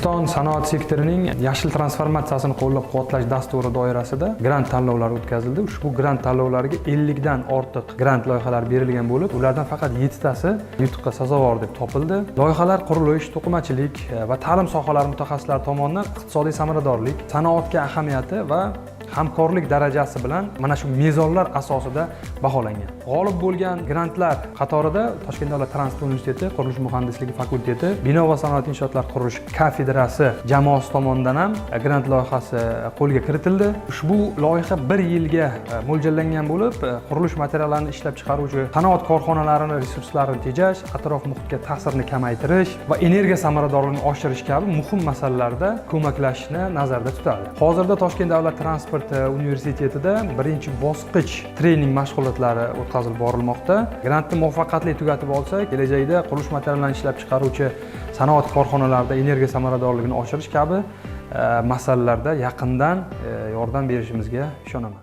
O'zbekiston sanoat sektorining yashil transformatsiyasini qo'llab-quvvatlash dasturi doirasida grant tanlovlari o'tkazildi. Ushbu grant tanlovlariga 50 dan ortiq grant loyihalari berilgan bo'lib, ulardan faqat 7 tasi yutuqqa sazovor deb topildi. Loyihalar qurilish, to'qimachilik va ta'lim sohalari mutaxassislari tomonidan iqtisodiy samaradorlik, sanoatga ahamiyati va hamkorlik darajasi bilan mana shu mezonlar asosida baholangan. G'olib bo'lgan grantlar qatorida Toshkent davlat transport universiteti qurilish muhandisligi fakulteti, bino va sanoat inshootlar qurilish kafedrasi jamoasi tomonidan ham grant loyihasi qo'lga kiritildi. Ushbu loyiha 1 yilga mo'ljallangan bo'lib, qurilish materiallarini ishlab chiqaruvchi sanoat korxonalarini resurslarini tejash, atrof muhitga ta'sirni kamaytirish va energiya samaradorligini oshirish kabi muhim masalalarda ko'maklashishni nazarda tutadi. Hozirda Toshkent davlat transport universitetida birinchi bosqich trening mashg'ulotlari o'tkazilib borilmoqda. Grantni muvaffaqiyatli tugatib olsak, kelajakda qurilish materiallarini ishlab chiqaruvchi sanoat korxonalarida energiya samaradorligini oshirish kabi masalalarda yaqindan yordam berishimizga ishonaman.